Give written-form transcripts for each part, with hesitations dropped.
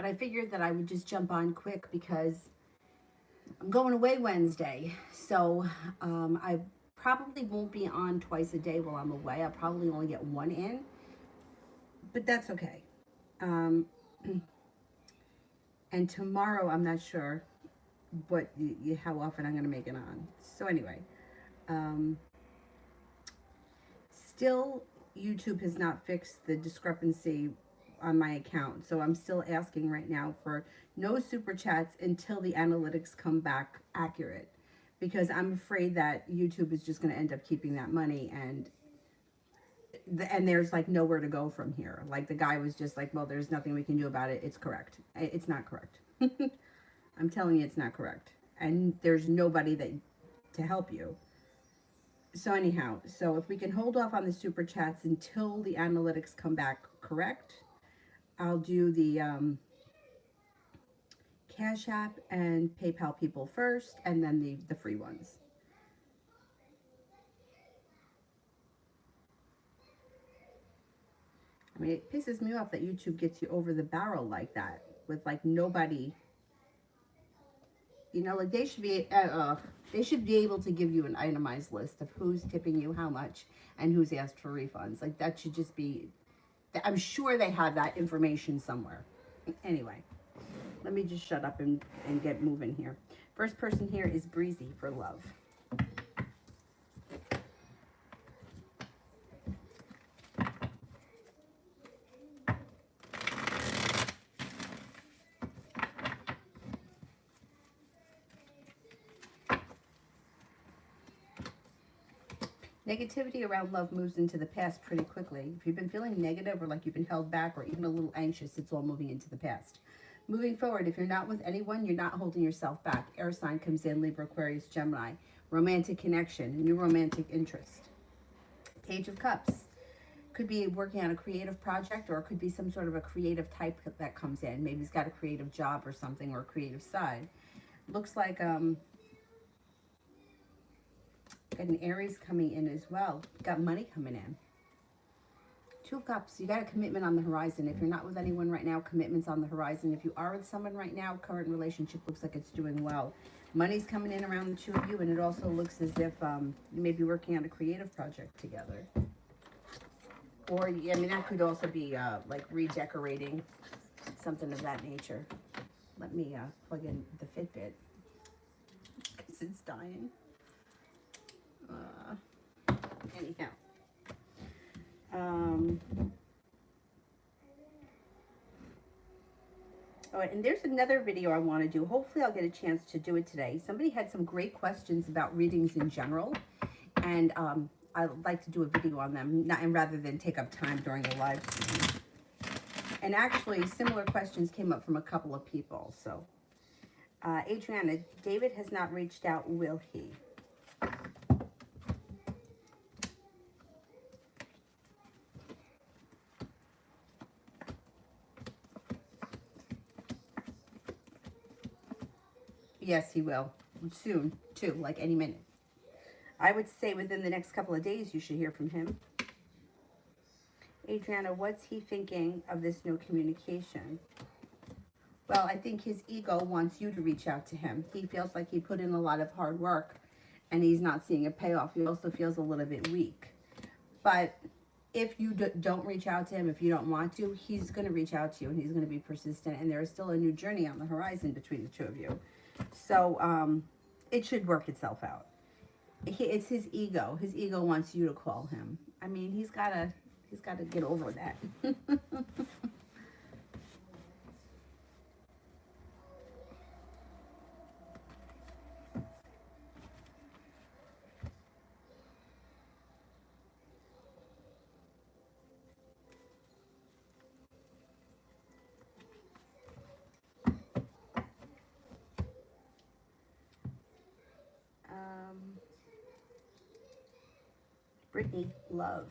But I figured that I would just jump on quick because I'm going away Wednesday. So I probably won't be on twice a day while I'm away. I'll probably only get one in, but that's okay. Um, and tomorrow, I'm not sure how often I'm going to make it on. So anyway, um, still, YouTube has not fixed the discrepancy on my account. So I'm still asking right now for no super chats until the analytics come back accurate. Because I'm afraid that YouTube is just going to end up keeping that money, and there's like nowhere to go from here. Like the guy was just like, well, there's nothing we can do about it. It's correct. It's not correct. I'm telling you, it's not correct. And there's nobody that to help you. So anyhow, so if we can hold off on the super chats until the analytics come back correct, I'll do the Cash App and PayPal people first, and then the free ones. I mean, it pisses me off that YouTube gets you over the barrel like that with like nobody. You know, like they should be able to give you an itemized list of who's tipping you how much and who's asked for refunds. Like that should just be. I'm sure they have that information somewhere. Anyway, let me just shut up and get moving here. First person here is Breezy for love. Negativity around love moves into the past pretty quickly. If you've been feeling negative or like you've been held back or even a little anxious, it's all moving into the past. Moving forward, if you're not with anyone, you're not holding yourself back. Air sign comes in, Libra, Aquarius, Gemini. Romantic connection, new romantic interest. Page of Cups. Could be working on a creative project, or it could be some sort of a creative type that comes in. Maybe he's got a creative job or something, or a creative side. Looks like got an Aries coming in as well. Got money coming in. Two of Cups. You got a commitment on the horizon. If you're not with anyone right now, commitment's on the horizon. If you are with someone right now, current relationship looks like it's doing well. Money's coming in around the two of you, and it also looks as if you may be working on a creative project together. Or, I mean, that could also be like redecorating, something of that nature. Let me plug in the Fitbit because it's dying. Anyhow. All right, and there's another video I want to do. Hopefully I'll get a chance to do it today. Somebody had some great questions about readings in general, and I'd like to do a video on them, and rather than take up time during the live stream. And actually, similar questions came up from a couple of people. So, Adriana, David has not reached out, will he? Yes, he will. Soon, too, like any minute. I would say within the next couple of days, you should hear from him. Adriana, what's he thinking of this no communication? Well, I think his ego wants you to reach out to him. He feels like he put in a lot of hard work and he's not seeing a payoff. He also feels a little bit weak. But if you don't reach out to him, if you don't want to, he's going to reach out to you and he's going to be persistent. And there is still a new journey on the horizon between the two of you. So it should work itself out. It's his ego. His ego wants you to call him. I mean, he's got to get over that. Brittany, love.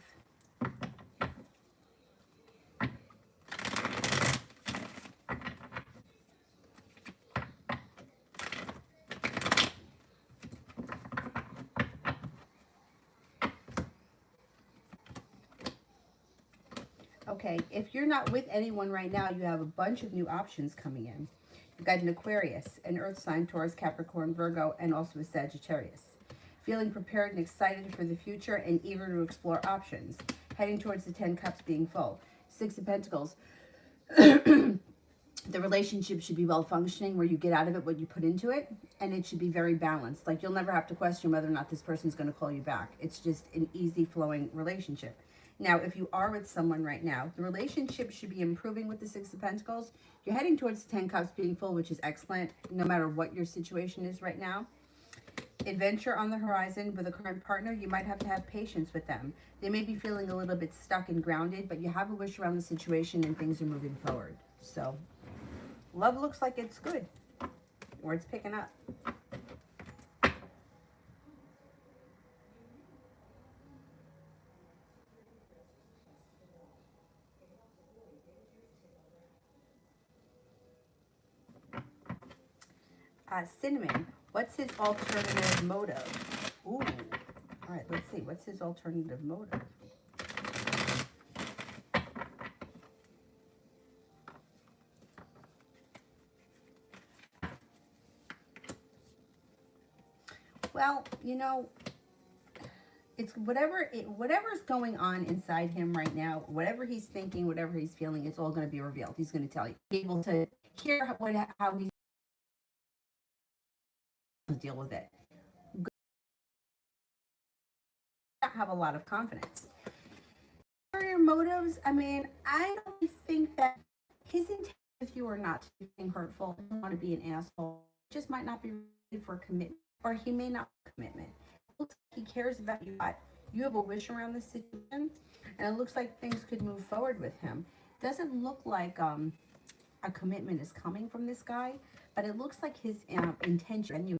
Okay, if you're not with anyone right now, you have a bunch of new options coming in. You've got an Aquarius, an Earth sign, Taurus, Capricorn, Virgo, and also a Sagittarius. Feeling prepared and excited for the future and eager to explore options. Heading towards the 10 Cups being full. Six of Pentacles. The relationship should be well functioning, where you get out of it what you put into it, and it should be very balanced. Like, you'll never have to question whether or not this person's going to call you back. It's just an easy flowing relationship. Now, if you are with someone right now, the relationship should be improving with the Six of Pentacles. You're heading towards the 10 Cups being full, which is excellent, no matter what your situation is right now. Adventure on the horizon with a current partner. You might have to have patience with them. They may be feeling a little bit stuck and grounded, but you have a wish around the situation and things are moving forward. So love looks like it's good, or it's picking up. Cinnamon, what's his alternative motive? Ooh, all right, let's see. What's his alternative motive? Well, you know, it's whatever's going on inside him right now, whatever he's thinking, whatever he's feeling, it's all going to be revealed. He's going to tell you. Be able to hear how he's going to deal with it. Not have a lot of confidence. For your motives, I mean, I don't think that his intent with you are not to be hurtful. He doesn't want to be an asshole. He just might not be ready for a commitment, or he may not have a commitment. It looks like he cares about you. You have a wish around this situation, and it looks like things could move forward with him. It doesn't look like a commitment is coming from this guy, but it looks like his intention.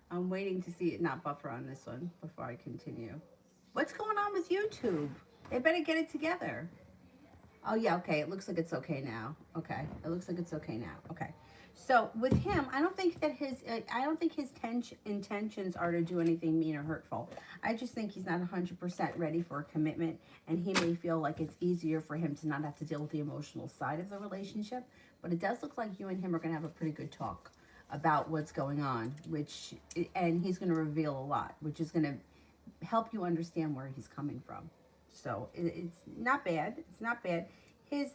I'm waiting to see it not buffer on this one before I continue. What's going on with YouTube? They better get it together. Oh, yeah, okay. It looks like it's okay now. Okay. It looks like it's okay now. Okay. So with him, I don't think his intentions are to do anything mean or hurtful. I just think he's not 100% ready for a commitment, and he may feel like it's easier for him to not have to deal with the emotional side of the relationship. But it does look like you and him are going to have a pretty good talk about what's going on, and he's going to reveal a lot, which is going to help you understand where he's coming from. So it's not bad. It's not bad. His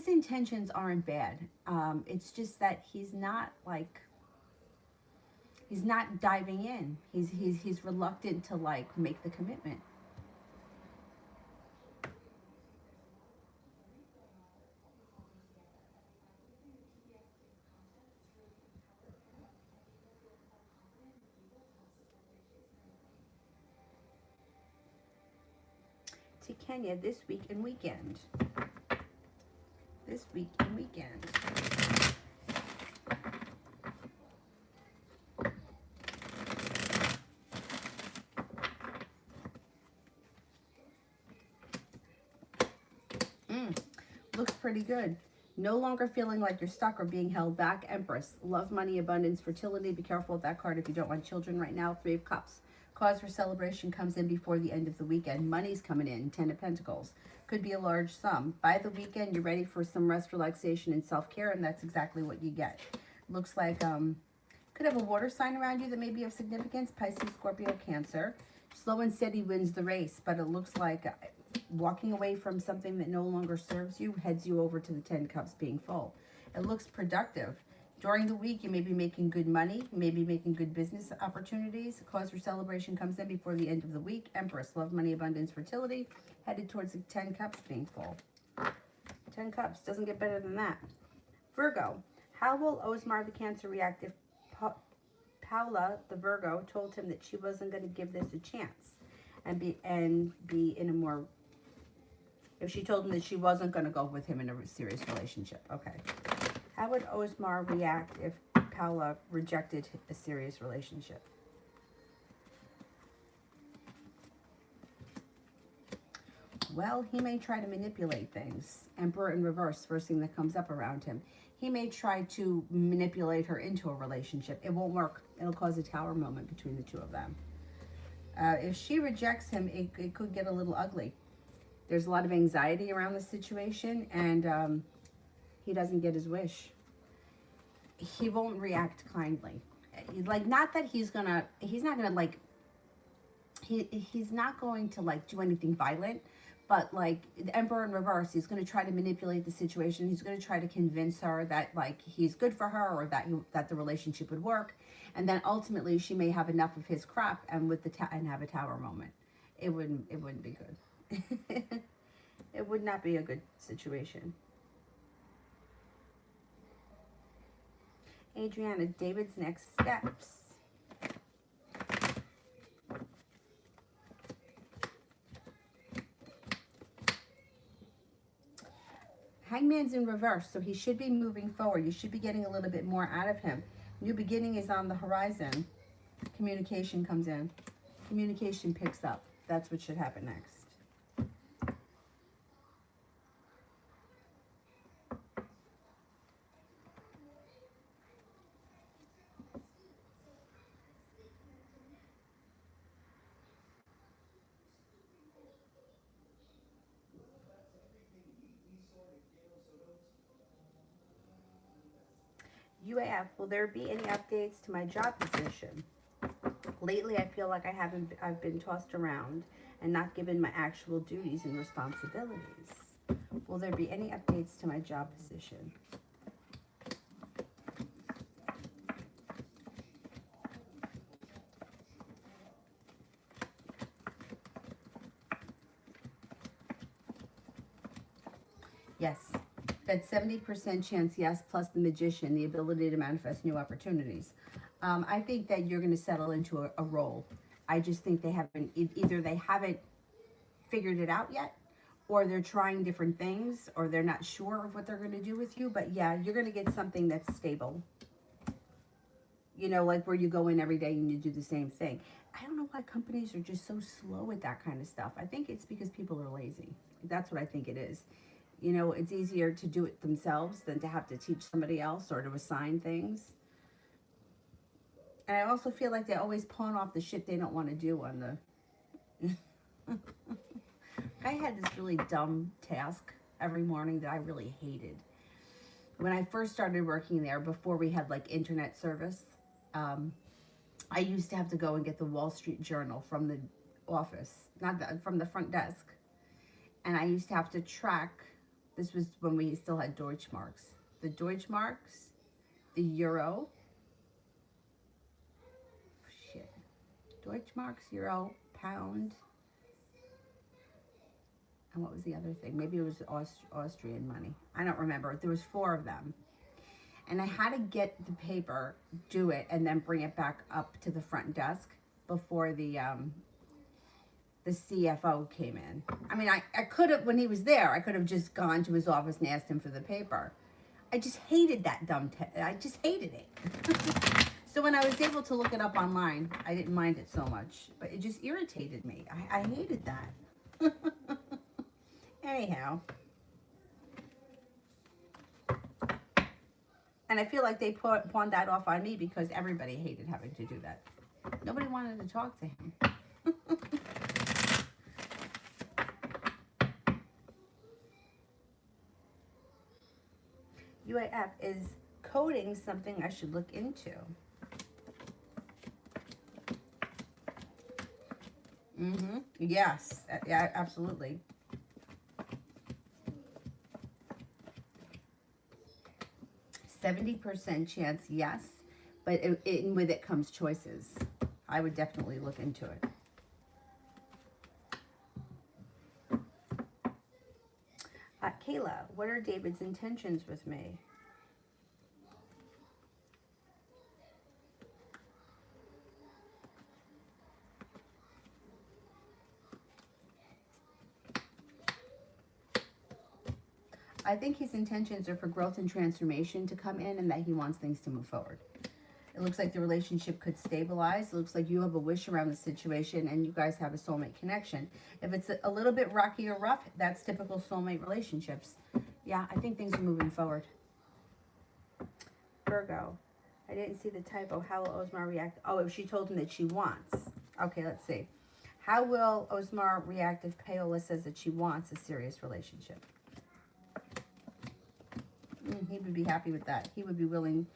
intentions aren't bad. It's just that he's not diving in. He's reluctant to make the commitment. To Kenya this week and weekend. This week and weekend. Looks pretty good. No longer feeling like you're stuck or being held back. Empress. Love, money, abundance, fertility. Be careful with that card if you don't want children right now. Three of Cups. Cause for celebration comes in before the end of the weekend. Money's coming in. 10 of Pentacles. Could be a large sum. By the weekend, you're ready for some rest, relaxation, and self-care, and that's exactly what you get. Looks like could have a water sign around you that may be of significance. Pisces, Scorpio, Cancer. Slow and steady wins the race, but it looks like walking away from something that no longer serves you heads you over to the 10 Cups being full. It looks productive. During the week, you may be making good money, you may be making good business opportunities. Cause for celebration comes in before the end of the week. Empress, love, money, abundance, fertility, headed towards the 10 Cups being full. 10 Cups, doesn't get better than that. Virgo, how will Osmar the Cancer react if Paula, the Virgo, told him that she wasn't going to give this a chance and be in a more, if she told him that she wasn't going to go with him in a serious relationship? Okay. How would Osmar react if Paula rejected a serious relationship? Well, he may try to manipulate things. Emperor in reverse, first thing that comes up around him. He may try to manipulate her into a relationship. It won't work. It'll cause a tower moment between the two of them. If she rejects him, it could get a little ugly. There's a lot of anxiety around the situation, and he doesn't get his wish. He won't react kindly. Like, not that he's not going to like do anything violent, but like the Emperor in reverse, he's going to try to manipulate the situation. He's going to try to convince her that like he's good for her, or that the relationship would work, and then ultimately she may have enough of his crap and and have a tower moment. It wouldn't be good. It would not be a good situation. Adriana, David's next steps. Hangman's in reverse, so he should be moving forward. You should be getting a little bit more out of him. New beginning is on the horizon. Communication comes in. Communication picks up. That's what should happen next. UAF, will there be any updates to my job position? Lately, I feel like I've been tossed around and not given my actual duties and responsibilities. Will there be any updates to my job position? Yes. That 70% chance, yes, plus the magician, the ability to manifest new opportunities. I think that you're going to settle into a role. I just think either they haven't figured it out yet, or they're trying different things, or they're not sure of what they're going to do with you. But yeah, you're going to get something that's stable. You know, like where you go in every day and you do the same thing. I don't know why companies are just so slow with that kind of stuff. I think it's because people are lazy. That's what I think it is. You know, it's easier to do it themselves than to have to teach somebody else or to assign things. And I also feel like they always pawn off the shit they don't want to do on the... I had this really dumb task every morning that I really hated. When I first started working there, before we had like internet service, I used to have to go and get the Wall Street Journal from the office, from the front desk. And I used to have to track, this was when we still had Deutschmarks, the Deutschmarks, the euro, Deutschmarks, euro, pound, and what was the other thing? Maybe it was Austrian money. I don't remember. There was 4 of them. And I had to get the paper, do it, and then bring it back up to the front desk before the CFO came in. I mean, I could have, when he was there, I could have just gone to his office and asked him for the paper. I just hated that I just hated it. So when I was able to look it up online, I didn't mind it so much. But it just irritated me. I hated that. Anyhow. And I feel like they pawned that off on me because everybody hated having to do that. Nobody wanted to talk to him. UAF, is coding something I should look into? Yes, yeah, absolutely. %70 chance, yes, but with it comes choices. I would definitely look into it. Kayla, what are David's intentions with me? I think his intentions are for growth and transformation to come in, and that he wants things to move forward. It looks like the relationship could stabilize. It looks like you have a wish around the situation and you guys have a soulmate connection. If it's a little bit rocky or rough, that's typical soulmate relationships. Yeah, I think things are moving forward. Virgo. I didn't see the typo. How will Osmar react? Oh, if she told him that she wants. Okay, let's see. How will Osmar react if Paola says that she wants a serious relationship? He would be happy with that. He would be willing.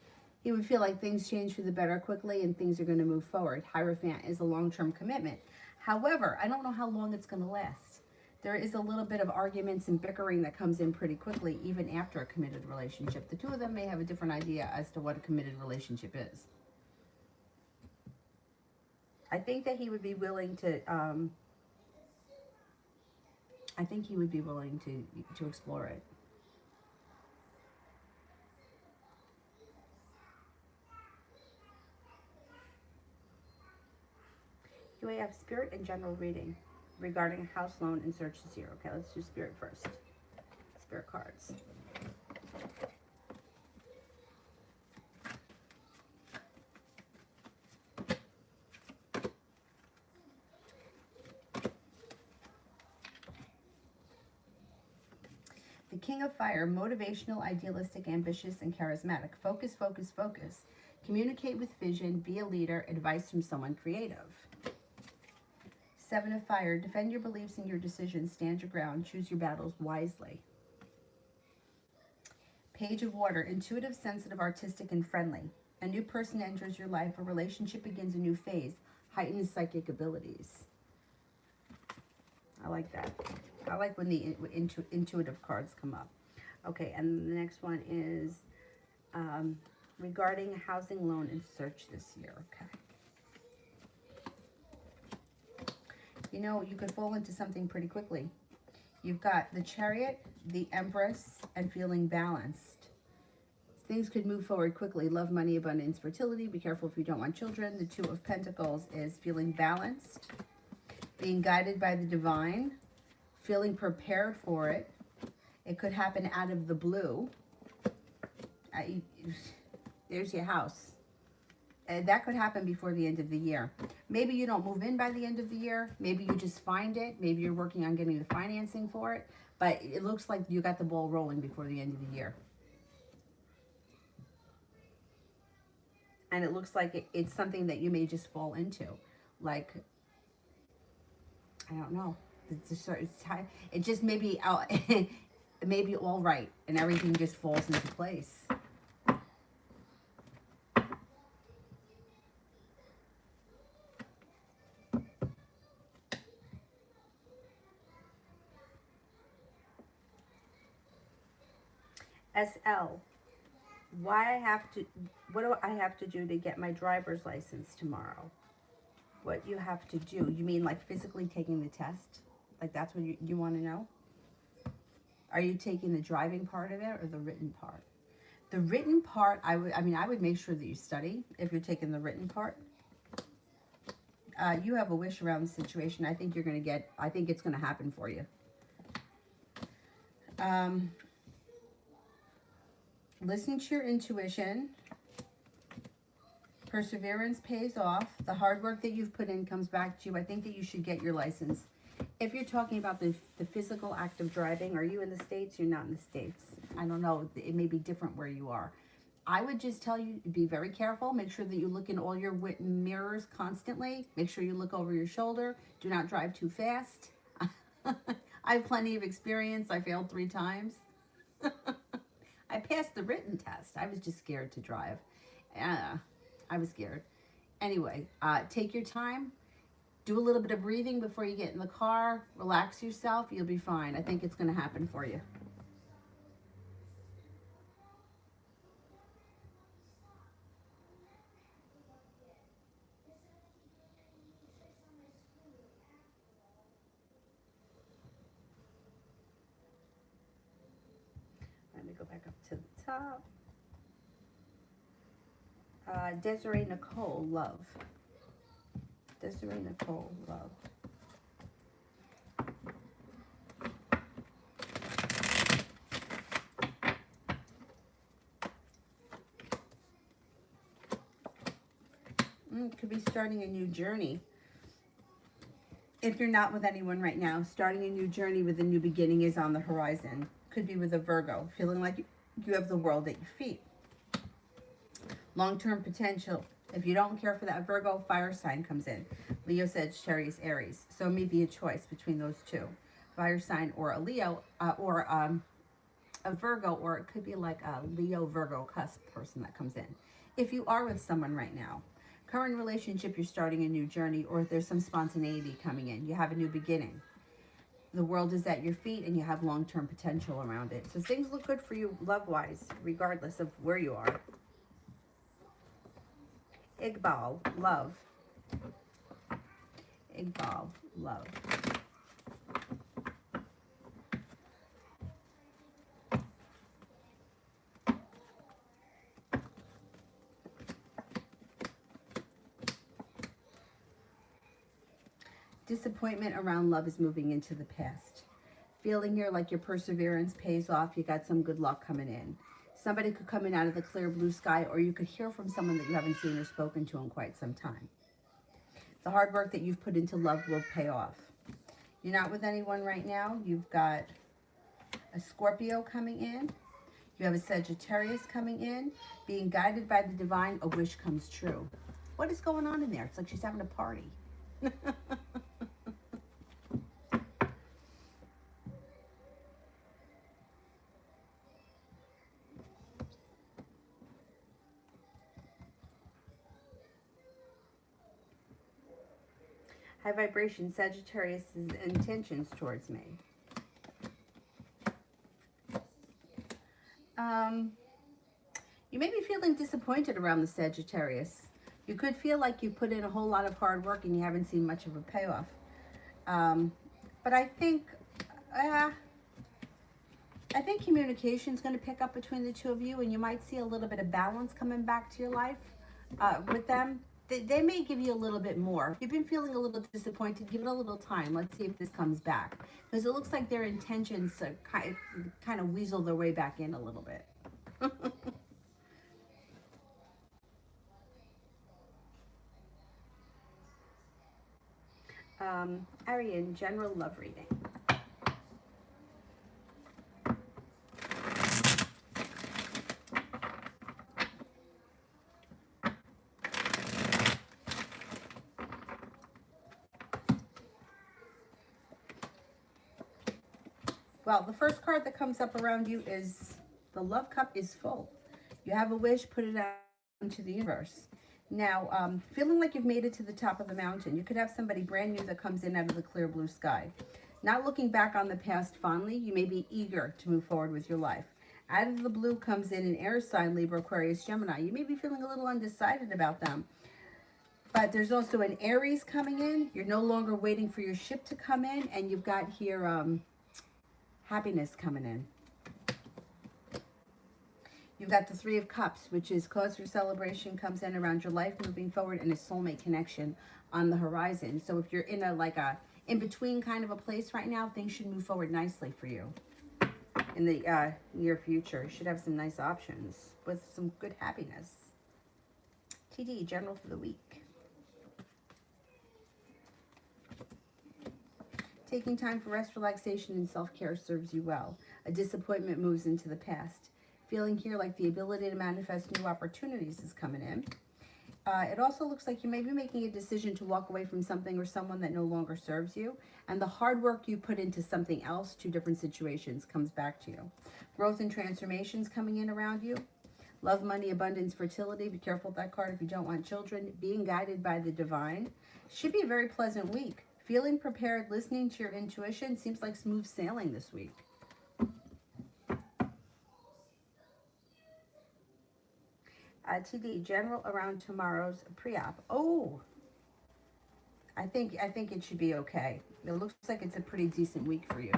He would feel like things change for the better quickly and things are going to move forward. Hierophant is a long-term commitment. However, I don't know how long it's going to last. There is a little bit of arguments and bickering that comes in pretty quickly, even after a committed relationship. The two of them may have a different idea as to what a committed relationship is. I think that he would be willing to, to explore it. Do I have spirit and general reading regarding house loan and search this year? Okay, let's do spirit first. Spirit cards. The King of Fire, motivational, idealistic, ambitious, and charismatic. Focus, focus, focus. Communicate with vision, be a leader, advice from someone creative. Seven of Fire, defend your beliefs and your decisions, stand your ground, choose your battles wisely. Page of Water, intuitive, sensitive, artistic, and friendly. A new person enters your life, a relationship begins a new phase, heightened psychic abilities. I like that. I like when the intuitive cards come up. Okay, and the next one is regarding housing loan and search this year. Okay. You know, you could fall into something pretty quickly. You've got the Chariot, the Empress, and feeling balanced. Things could move forward quickly. Love, money, abundance, fertility. Be careful if you don't want children. The Two of Pentacles is feeling balanced, being guided by the divine, feeling prepared for it. It could happen out of the blue. There's your house. That could happen before the end of the year. Maybe you don't move in by the end of the year. Maybe you just find it. Maybe you're working on getting the financing for it. But it looks like you got the ball rolling before the end of the year. And it looks like it's something that you may just fall into. Like, I don't know. It just may be out, it may be all right, and everything just falls into place. SL, what do I have to do to get my driver's license tomorrow? What you have to do? You mean like physically taking the test? Like that's what you want to know? Are you taking the driving part of it or the written part? The written part, I would make sure that you study if you're taking the written part. You have a wish around the situation. I think I think it's going to happen for you. Listen to your intuition. Perseverance pays off. The hard work that you've put in comes back to you. I think that you should get your license. If you're talking about the physical act of driving, are you in the States? You're not in the States. I don't know. It may be different where you are. I would just tell you, be very careful. Make sure that you look in all your mirrors constantly. Make sure you look over your shoulder. Do not drive too fast. I have plenty of experience. I failed 3 times. I passed the written test. I was just scared to drive. I was scared. Anyway, take your time. Do a little bit of breathing before you get in the car. Relax yourself. You'll be fine. I think it's going to happen for you. Let me go back up to the top. Desiree Nicole, love. Desiree Nicole, love. Could be starting a new journey. If you're not with anyone right now, starting a new journey with a new beginning is on the horizon. Could be with a Virgo, feeling like you have the world at your feet. Long-term potential. If you don't care for that Virgo, fire sign comes in. Leo, Sagittarius, Aries. So it may be a choice between those two. Fire sign or a Leo, or a Virgo, or it could be like a Leo Virgo cusp person that comes in. If you are with someone right now, current relationship, you're starting a new journey, or there's some spontaneity coming in. You have a new beginning. The world is at your feet and you have long-term potential around it. So things look good for you love-wise, regardless of where you are. Iqbal, love. Iqbal, love. Disappointment around love is moving into the past. Feeling here like your perseverance pays off. You got some good luck coming in. Somebody could come in out of the clear blue sky, or you could hear from someone that you haven't seen or spoken to in quite some time. The hard work that you've put into love will pay off. You're not with anyone right now. You've got a Scorpio coming in. You have a Sagittarius coming in. Being guided by the divine, a wish comes true. What is going on in there? It's like she's having a party. High vibration, Sagittarius' intentions towards me. You may be feeling disappointed around the Sagittarius. You could feel like you put in a whole lot of hard work and you haven't seen much of a payoff. But I think communication is going to pick up between the two of you, and you might see a little bit of balance coming back to your life with them. They may give you a little bit more. If you've been feeling a little disappointed, give it a little time. Let's see if this comes back. Because it looks like their intentions kind of weasel their way back in a little bit. Arian, general love reading. Well, the first card that comes up around you is the love cup is full. You have a wish, put it out into the universe. Now, feeling like you've made it to the top of the mountain. You could have somebody brand new that comes in out of the clear blue sky. Not looking back on the past fondly, you may be eager to move forward with your life. Out of the blue comes in an air sign, Libra, Aquarius, Gemini. You may be feeling a little undecided about them. But there's also an Aries coming in. You're no longer waiting for your ship to come in. And you've got here happiness coming in. You've got the Three of Cups, which is cause for celebration, comes in around your life moving forward, and a soulmate connection on the horizon. So if you're in a in-between kind of a place right now, things should move forward nicely for you in the near future. You should have some nice options with some good happiness. TD, general for the week. Taking time for rest, relaxation, and self-care serves you well. A disappointment moves into the past. Feeling here like the ability to manifest new opportunities is coming in. It also looks like you may be making a decision to walk away from something or someone that no longer serves you. And the hard work you put into something else, two different situations, comes back to you. Growth and transformations coming in around you. Love, money, abundance, fertility. Be careful with that card if you don't want children. Being guided by the divine. Should be a very pleasant week. Feeling prepared, listening to your intuition. Seems like smooth sailing this week. TD, general around tomorrow's pre-op. Oh, I think it should be okay. It looks like it's a pretty decent week for you.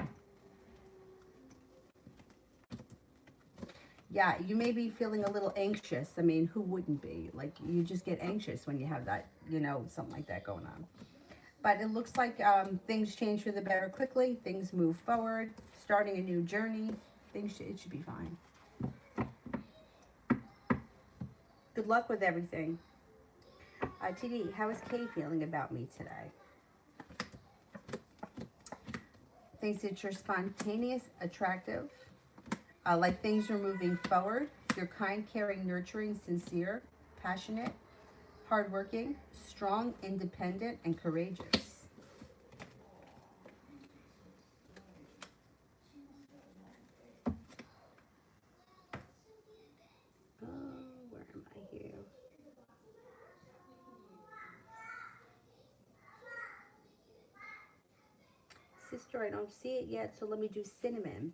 Yeah, you may be feeling a little anxious. I mean, who wouldn't be? Like, you just get anxious when you have that, something like that going on. But it looks like things change for the better quickly. Things move forward. Starting a new journey. It should be fine. Good luck with everything. TD, how is Kay feeling about me today? Thinks that you're spontaneous, attractive, like things are moving forward. You're kind, caring, nurturing, sincere, passionate, hardworking, strong, independent, and courageous. Where am I here? Sister, I don't see it yet, so let me do cinnamon.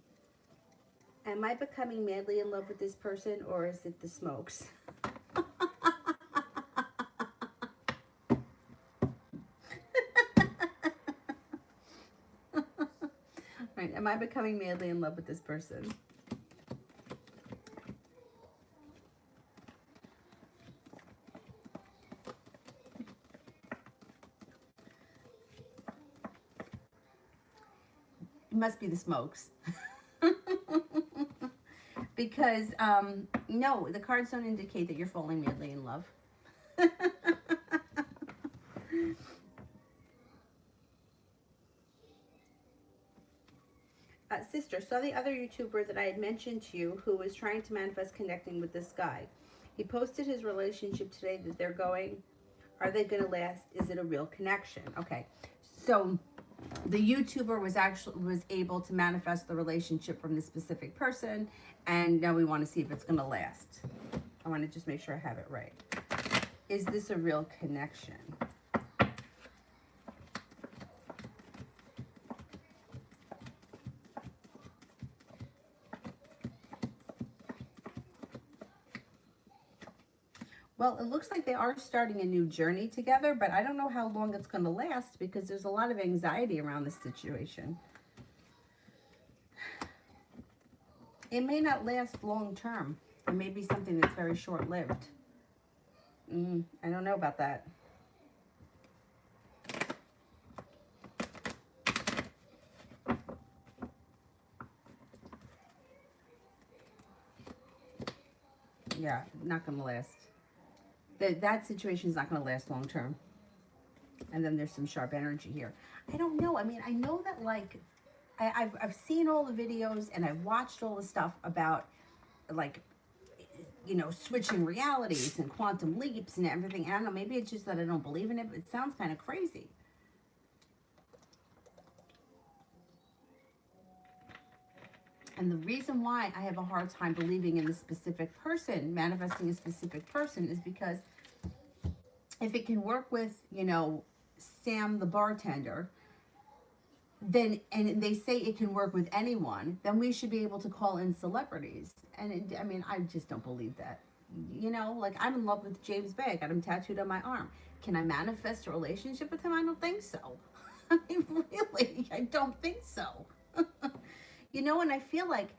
Am I becoming madly in love with this person, or is it the smokes? Right, am I becoming madly in love with this person? It must be the smokes. Because, no, the cards don't indicate that you're falling madly in love. Sister, saw the other YouTuber that I had mentioned to you who was trying to manifest connecting with this guy. He posted his relationship today that they're going, are they going to last? Is it a real connection? Okay, so the YouTuber was able to manifest the relationship from this specific person, and now we want to see if it's going to last. I want to just make sure I have it right. Is this a real connection? Well, it looks like they are starting a new journey together, but I don't know how long it's going to last because there's a lot of anxiety around this situation. It may not last long term. It may be something that's very short-lived. I don't know about that. Yeah, not going to last. That situation is not going to last long term. And then there's some sharp energy here. I don't know. I mean, I know that, like, I've seen all the videos and I've watched all the stuff about, like, you know, switching realities and quantum leaps and everything. I don't know. Maybe it's just that I don't believe in it, but it sounds kind of crazy. And the reason why I have a hard time believing in this specific person, manifesting a specific person, is because if it can work with, you know, Sam the bartender, then, and they say it can work with anyone, then we should be able to call in celebrities. And I mean, I just don't believe that. You know, like, I'm in love with James Bay. I got him tattooed on my arm. Can I manifest a relationship with him? I don't think so. I mean, really, I don't think so. You know, and I feel like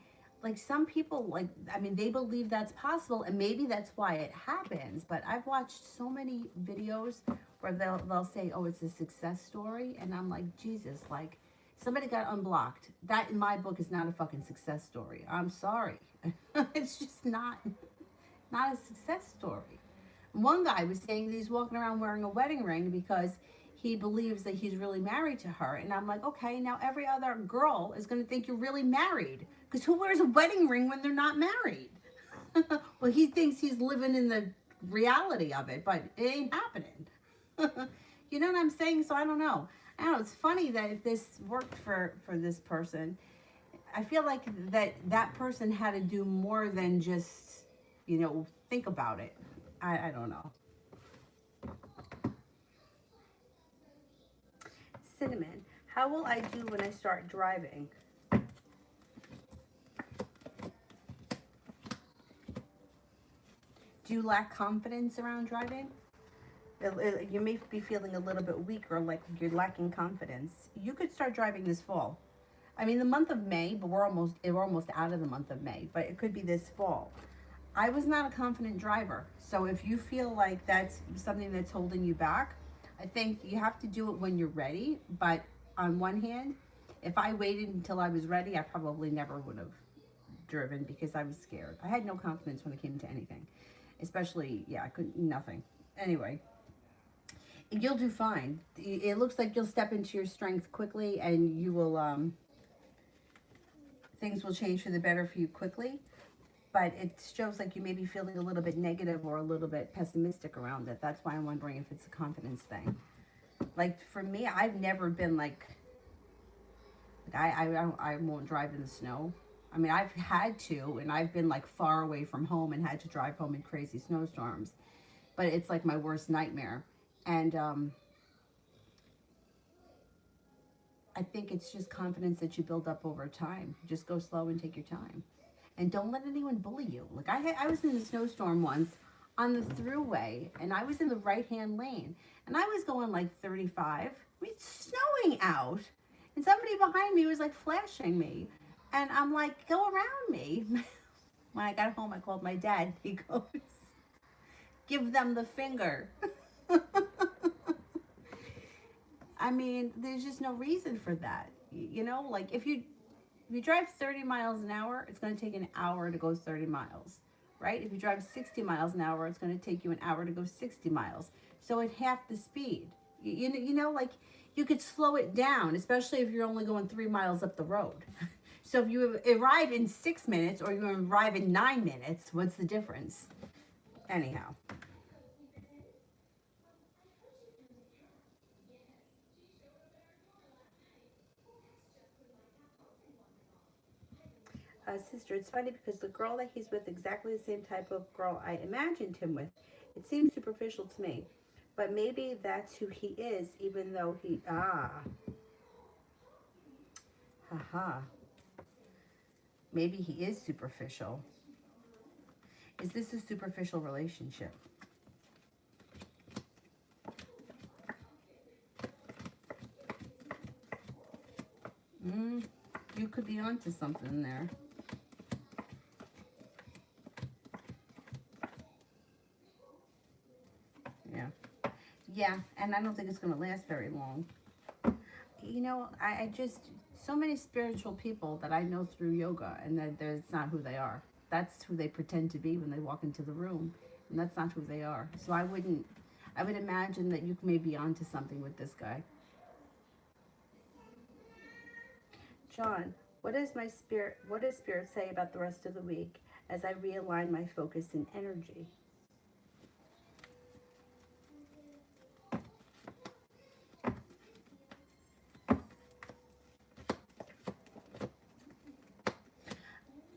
some people, like, I mean, they believe that's possible, and maybe that's why it happens. But I've watched so many videos where they'll say, oh, it's a success story. And I'm like, Jesus, like, somebody got unblocked. That, in my book, is not a fucking success story. I'm sorry. It's just not a success story. One guy was saying that he's walking around wearing a wedding ring because he believes that he's really married to her. And I'm like, okay, now every other girl is going to think you're really married. Because who wears a wedding ring when they're not married? Well, he thinks he's living in the reality of it, but it ain't happening. You know what I'm saying? So I don't know. It's funny that if this worked for this person, I feel like that person had to do more than just, you know, think about it. I don't know. Cinnamon, how will I do when I start driving? Do you lack confidence around driving? You may be feeling a little bit weaker, like you're lacking confidence. You could start driving this fall. I mean, the month of May, but we're almost out of the month of May, but it could be this fall. I was not a confident driver. So if you feel like that's something that's holding you back, I think you have to do it when you're ready. But on one hand, if I waited until I was ready, I probably never would have driven because I was scared. I had no confidence when it came to anything. Especially, yeah, I couldn't, nothing. Anyway, you'll do fine. It looks like you'll step into your strength quickly, and you will, things will change for the better for you quickly. but it shows like you may be feeling a little bit negative or a little bit pessimistic around it. That's why I'm wondering if it's a confidence thing. Like for me, I've never been like I won't drive in the snow. I mean, I've had to, and I've been like far away from home and had to drive home in crazy snowstorms. But it's like my worst nightmare. And I think it's just confidence that you build up over time. Just go slow and take your time. And don't let anyone bully you. Like I was in a snowstorm once on the thruway, and I was in the right-hand lane, and I was going like 35. I mean, it's snowing out, and somebody behind me was like flashing me, and I'm like, go around me. When I got home, I called my dad. He goes, give them the finger. I mean, there's just no reason for that. You know, like if you drive 30 miles an hour, it's going to take an hour to go 30 miles, right? If you drive 60 miles an hour, it's going to take you an hour to go 60 miles. So at half the speed, you know, like you could slow it down, especially if you're only going 3 miles up the road. So if you arrive in 6 minutes or you arrive in 9 minutes, what's the difference? Anyhow. Sister, it's funny because the girl that he's with, exactly the same type of girl I imagined him with. It seems superficial to me. But maybe that's who he is, even though he, haha. Maybe he is superficial. Is this a superficial relationship? You could be onto something there. Yeah. Yeah, and I don't think it's going to last very long. You know, I just, so many spiritual people that I know through yoga, and that's not who they are. That's who they pretend to be when they walk into the room, and that's not who they are. So I would imagine that you may be onto something with this guy. John, what does Spirit say about the rest of the week as I realign my focus and energy?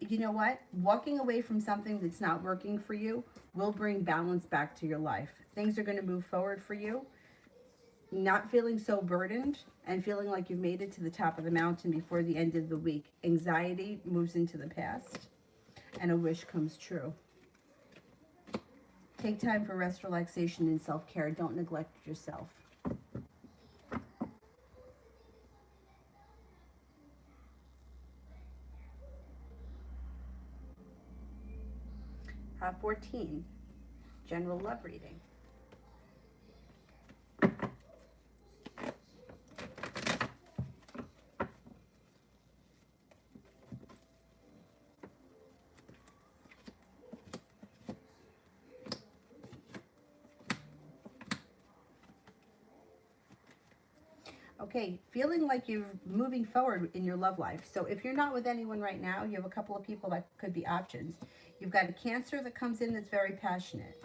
You know what? Walking away from something that's not working for you will bring balance back to your life. Things are going to move forward for you. Not feeling so burdened and feeling like you've made it to the top of the mountain before the end of the week. Anxiety moves into the past and a wish comes true. Take time for rest, relaxation, and self-care. Don't neglect yourself. 14, general love reading. Okay, feeling like you're moving forward in your love life. So if you're not with anyone right now, you have a couple of people that could be options. You've got a Cancer that comes in that's very passionate.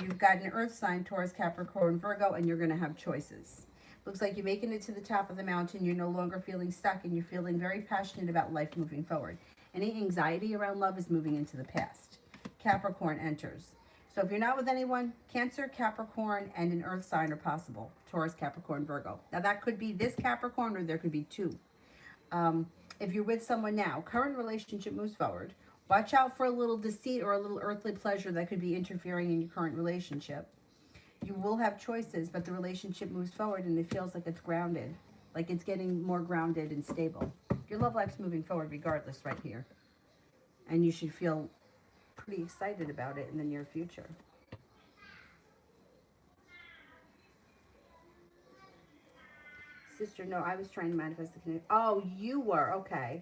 You've got an Earth sign, Taurus, Capricorn, Virgo, and you're going to have choices. Looks like you're making it to the top of the mountain. You're no longer feeling stuck, and you're feeling very passionate about life moving forward. Any anxiety around love is moving into the past. Capricorn enters. So if you're not with anyone, Cancer, Capricorn, and an Earth sign are possible. Taurus, Capricorn, Virgo. Now that could be this Capricorn, or there could be two. If you're with someone now, current relationship moves forward. Watch out for a little deceit or a little earthly pleasure that could be interfering in your current relationship. You will have choices, but the relationship moves forward and it feels like it's grounded, like it's getting more grounded and stable. Your love life's moving forward regardless right here. And you should feel pretty excited about it in the near future. Sister, no, I was trying to manifest the connection. Oh, you were, okay.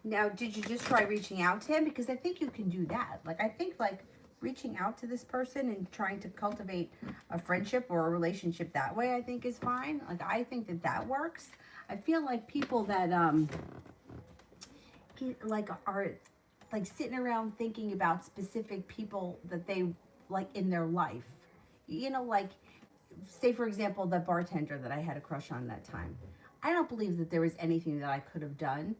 Now, did you just try reaching out to him? Because I think you can do that. Like, I think, like, reaching out to this person and trying to cultivate a friendship or a relationship that way, I think is fine. Like, I think that that works. I feel like people that like are like sitting around thinking about specific people that they like in their life. You know, like say for example the bartender that I had a crush on that time. I don't believe that there was anything that I could have done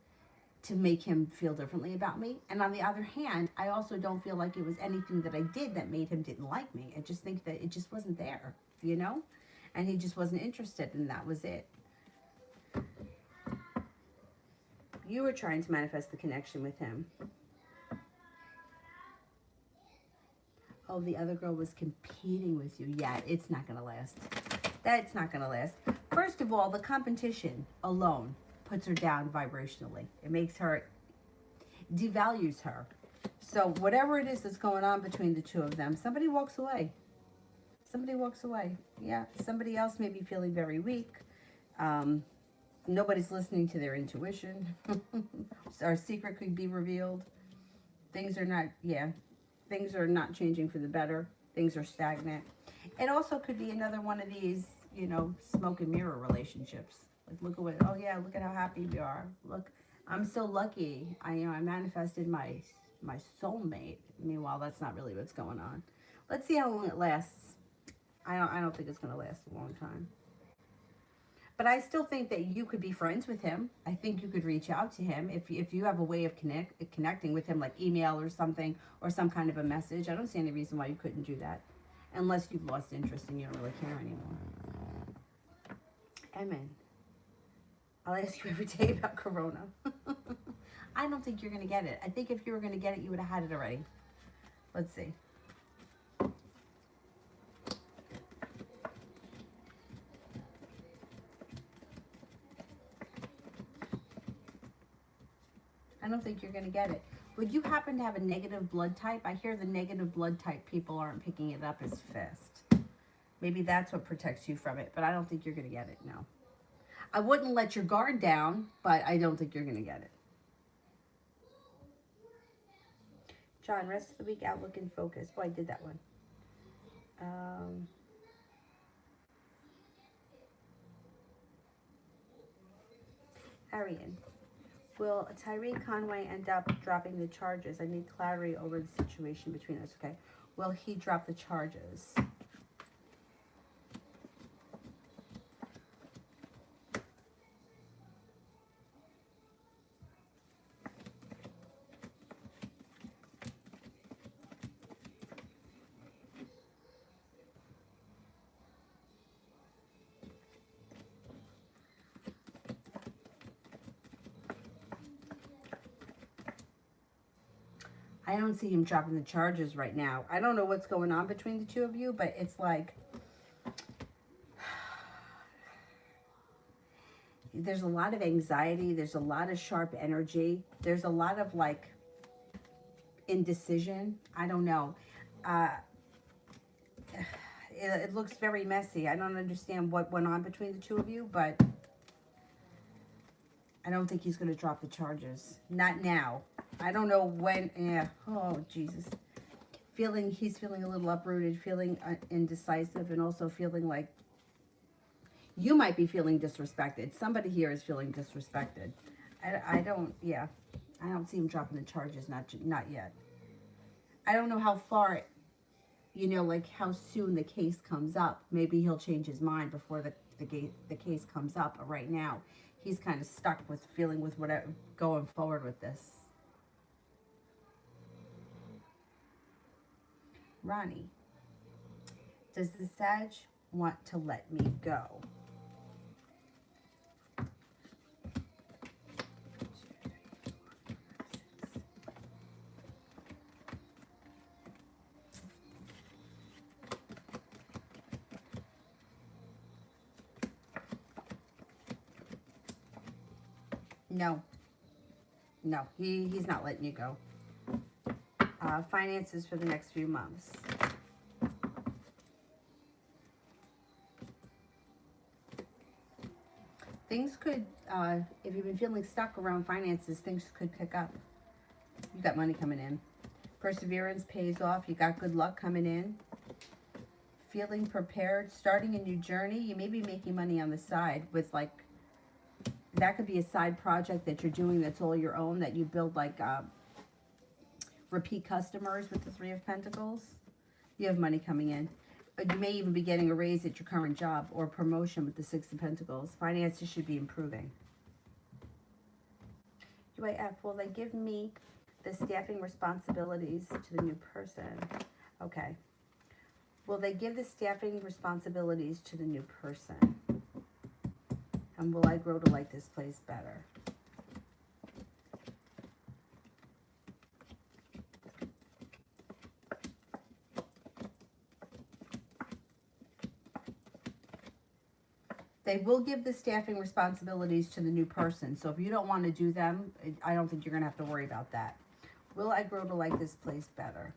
to make him feel differently about me. And on the other hand, I also don't feel like it was anything that I did that made him didn't like me. I just think that it just wasn't there, you know? And he just wasn't interested, and that was it. You were trying to manifest the connection with him. Oh, the other girl was competing with you. Yeah, it's not going to last. That's not going to last. First of all, the competition alone puts her down vibrationally. It makes her, devalues her. So whatever it is that's going on between the two of them, somebody walks away. Somebody walks away. Yeah, somebody else may be feeling very weak. Nobody's listening to their intuition. Our secret could be revealed. Things are not, yeah, things are not changing for the better. Things are stagnant. It also could be another one of these, you know, smoke and mirror relationships. Like, look at what, oh yeah, look at how happy we are. Look, I'm so lucky. I manifested my soulmate. Meanwhile, that's not really what's going on. Let's see how long it lasts. I don't think it's going to last a long time. But I still think that you could be friends with him. I think you could reach out to him if you have a way of connecting with him, like email or something, or some kind of a message. I don't see any reason why you couldn't do that, unless you've lost interest and you don't really care anymore. Amen. I'll ask you every day about Corona. I don't think you're going to get it. I think if you were going to get it, you would have had it already. Let's see. I don't think you're going to get it. Would you happen to have a negative blood type? I hear the negative blood type people aren't picking it up as fast. Maybe that's what protects you from it, but I don't think you're going to get it, no. I wouldn't let your guard down, but I don't think you're going to get it. John, rest of the week, outlook and focus. Oh, I did that one. Arian. Will Tyree Conway end up dropping the charges? I need clarity over the situation between us, okay? Will he drop the charges? I don't see him dropping the charges right now. I don't know what's going on between the two of you, but it's like there's a lot of anxiety. There's a lot of sharp energy. There's a lot of like indecision. I don't know. It looks very messy. I don't understand what went on between the two of you, but I don't think he's going to drop the charges. Not now. I don't know when. Yeah. Oh, Jesus. He's feeling a little uprooted, feeling indecisive, and also feeling like you might be feeling disrespected. Somebody here is feeling disrespected. I don't see him dropping the charges, not yet. I don't know how far, you know, like how soon the case comes up. Maybe he'll change his mind before the case comes up. But right now, he's kind of stuck with feeling with whatever going forward with this. Ronnie, does the Sag want to let me go? No, he's not letting you go. Finances for the next few months. Things could, if you've been feeling stuck around finances, things could pick up. You got money coming in. Perseverance pays off. You got good luck coming in. Feeling prepared, starting a new journey. You may be making money on the side with like that could be a side project that you're doing that's all your own, that you build like repeat customers with the Three of Pentacles. You have money coming in. You may even be getting a raise at your current job or promotion with the Six of Pentacles. Finances should be improving. UAF, will they give me the staffing responsibilities to the new person? Okay. Will they give the staffing responsibilities to the new person? And will I grow to like this place better? They will give the staffing responsibilities to the new person. So if you don't want to do them, I don't think you're going to have to worry about that. Will I grow to like this place better?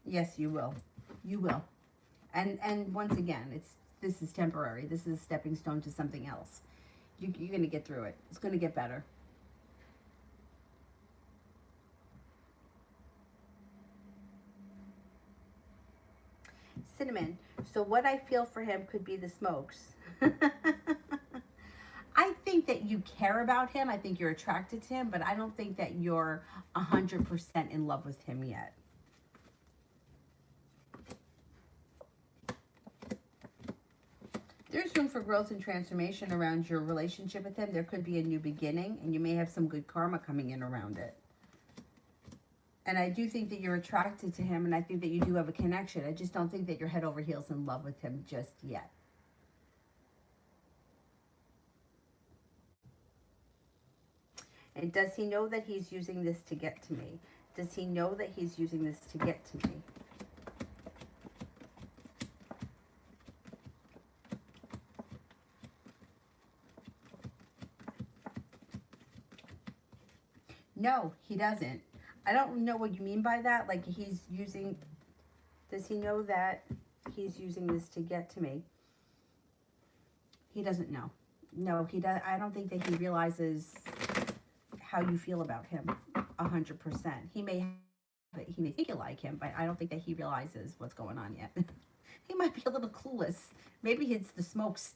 Yes, you will. You will. And once again, this is temporary. This is a stepping stone to something else. You're going to get through it. It's going to get better. Cinnamon. So what I feel for him could be the smokes. I think that you care about him. I think you're attracted to him, but I don't think that you're 100% in love with him yet. There's room for growth and transformation around your relationship with him. There could be a new beginning, and you may have some good karma coming in around it. And I do think that you're attracted to him, and I think that you do have a connection. I just don't think that you're head over heels in love with him just yet. And does he know that he's using this to get to me? Does he know that he's using this to get to me? No, he doesn't. I don't know what you mean by that. Like he's using, does he know that he's using this to get to me? He doesn't know. No, he does. I don't think that he realizes how you feel about him 100%. He may think you like him, but I don't think that he realizes what's going on yet. He might be a little clueless. Maybe it's the smokes.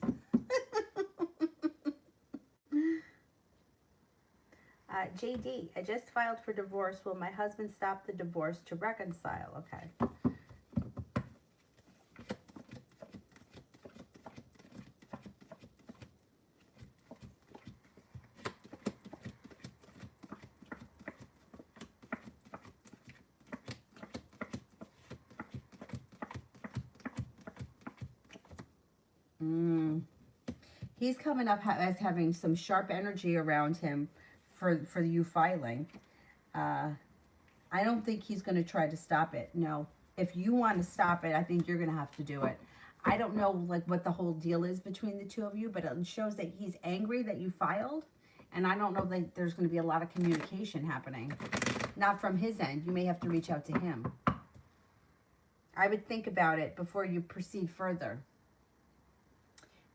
JD, I just filed for divorce. Will my husband stop the divorce to reconcile? Okay. He's coming up as having some sharp energy around him for you filing. I don't think he's going to try to stop it. No. If you want to stop it, I think you're going to have to do it. I don't know like what the whole deal is between the two of you, but it shows that he's angry that you filed. And I don't know that there's going to be a lot of communication happening. Not from his end. You may have to reach out to him. I would think about it before you proceed further.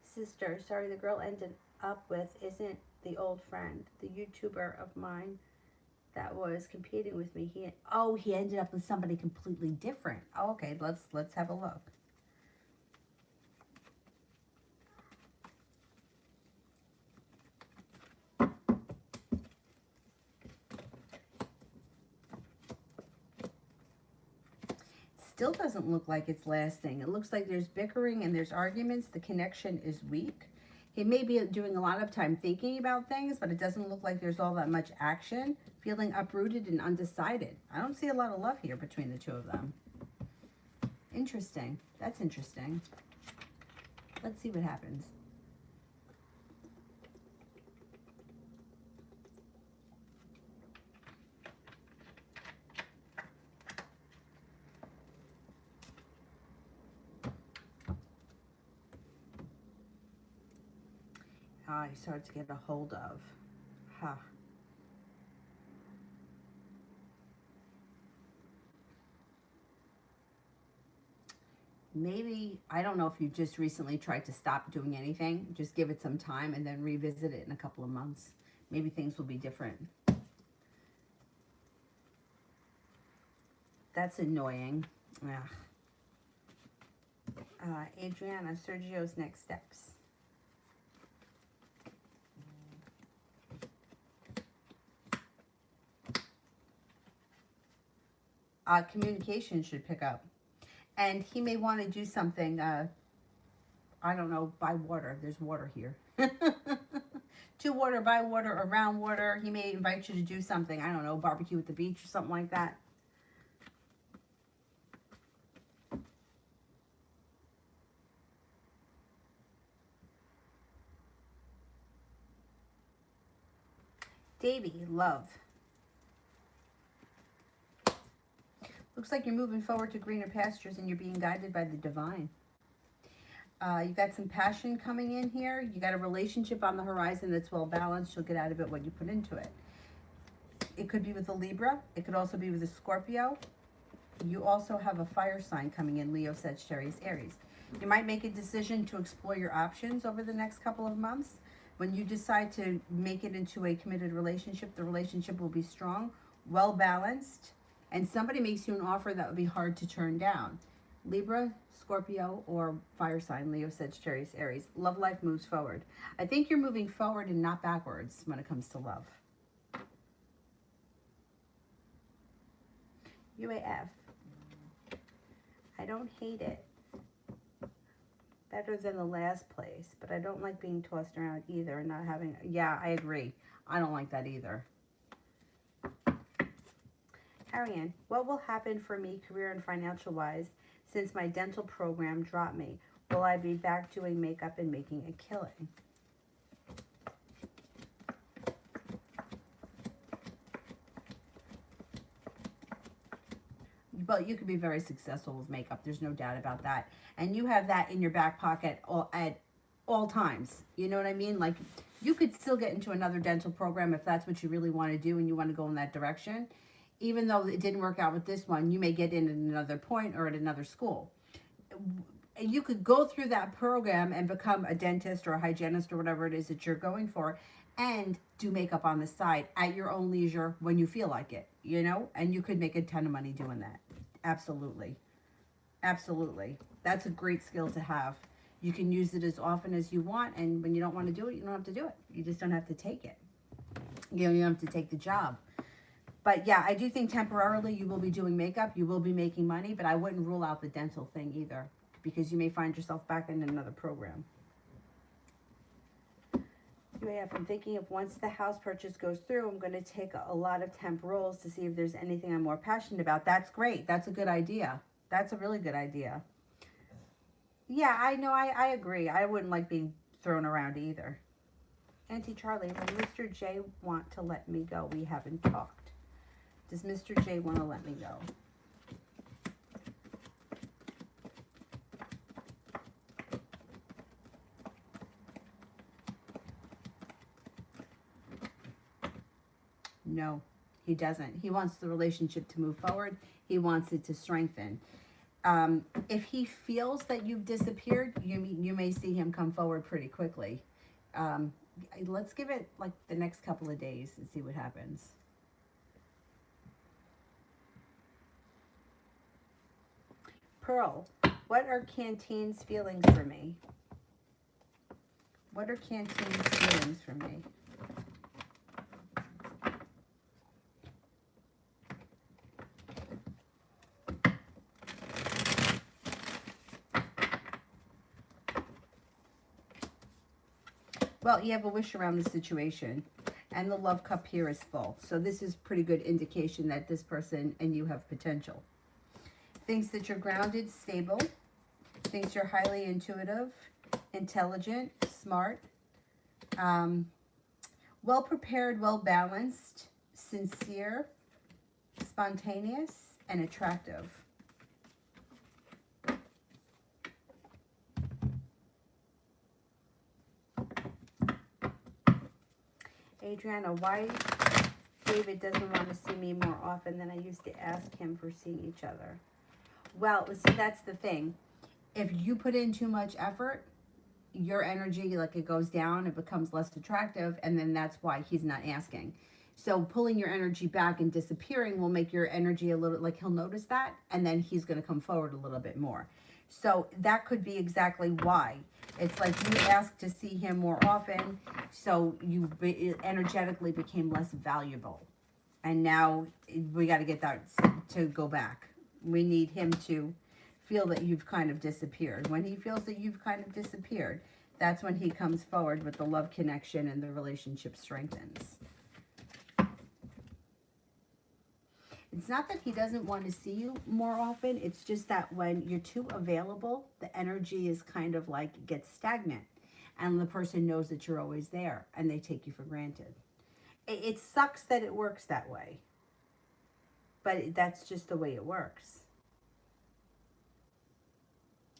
Sister, sorry, the girl ended up with isn't the old friend, the YouTuber of mine that was competing with me. He ended up with somebody completely different. Oh, okay, let's have a look. Still doesn't look like it's lasting. It looks like there's bickering and there's arguments. The connection is weak. He may be doing a lot of time thinking about things, but it doesn't look like there's all that much action. Feeling uprooted and undecided. I don't see a lot of love here between the two of them. Interesting. That's interesting. Let's see what happens. He's hard to get a hold of. Huh. Maybe, I don't know if you just recently tried to stop doing anything. Just give it some time and then revisit it in a couple of months. Maybe things will be different. That's annoying. Ugh. Adriana, Sergio's next steps. Communication should pick up. And he may want to do something, I don't know, by water. There's water here. To water, by water, around water. He may invite you to do something, I don't know, barbecue at the beach or something like that. Davy, love. Looks like you're moving forward to greener pastures and you're being guided by the divine. You got some passion coming in here. You got a relationship on the horizon that's well balanced. You'll get out of it what you put into it. It could be with a Libra. It could also be with a Scorpio. You also have a fire sign coming in, Leo, Sagittarius, Aries. You might make a decision to explore your options over the next couple of months. When you decide to make it into a committed relationship, the relationship will be strong, well balanced, and somebody makes you an offer that would be hard to turn down. Libra, Scorpio, or fire sign, Leo, Sagittarius, Aries. Love life moves forward. I think you're moving forward and not backwards when it comes to love. UAF. I don't hate it. Better than the last place, but I don't like being tossed around either and not having, yeah, I agree. I don't like that either. Ariane, what will happen for me career and financial wise since my dental program dropped me? Will I be back doing makeup and making a killing? But you could be very successful with makeup. There's no doubt about that. And you have that in your back pocket at all times. You know what I mean? Like, you could still get into another dental program if that's what you really want to do and you want to go in that direction. Even though it didn't work out with this one, you may get in at another point or at another school. You could go through that program and become a dentist or a hygienist or whatever it is that you're going for and do makeup on the side at your own leisure when you feel like it, you know? And you could make a ton of money doing that. Absolutely. Absolutely. That's a great skill to have. You can use it as often as you want, and when you don't want to do it, you don't have to do it. You just don't have to take it. You know, you don't have to take the job. But yeah, I do think temporarily you will be doing makeup, you will be making money, but I wouldn't rule out the dental thing either, because you may find yourself back in another program. UAF, I'm thinking if once the house purchase goes through, I'm going to take a lot of temp roles to see if there's anything I'm more passionate about. That's great. That's a good idea. That's a really good idea. Yeah, I know. I agree. I wouldn't like being thrown around either. Auntie Charlie, will Mr. J want to let me go? We haven't talked. Does Mr. J want to let me go? No, he doesn't. He wants the relationship to move forward. He wants it to strengthen. If he feels that you've disappeared, you may see him come forward pretty quickly. Let's give it like the next couple of days and see what happens. Pearl, what are Canteen's feelings for me? What are Canteen's feelings for me? Well, you have a wish around the situation, and the love cup here is full. So this is pretty good indication that this person and you have potential. Thinks that you're grounded, stable. Thinks you're highly intuitive, intelligent, smart, well prepared, well balanced, sincere, spontaneous, and attractive. Adriana, why David doesn't want to see me more often than I used to ask him for seeing each other? Well, see, that's the thing. If you put in too much effort, your energy, like, it goes down, it becomes less attractive, and then that's why he's not asking. So pulling your energy back and disappearing will make your energy a little, like he'll notice that, and then he's going to come forward a little bit more. So that could be exactly why. It's like you asked to see him more often, so you energetically became less valuable. And now we got to get that to go back. We need him to feel that you've kind of disappeared. When he feels that you've kind of disappeared, that's when he comes forward with the love connection and the relationship strengthens. It's not that he doesn't want to see you more often. It's just that when you're too available, the energy is kind of like gets stagnant. And the person knows that you're always there and they take you for granted. It sucks that it works that way. But that's just the way it works.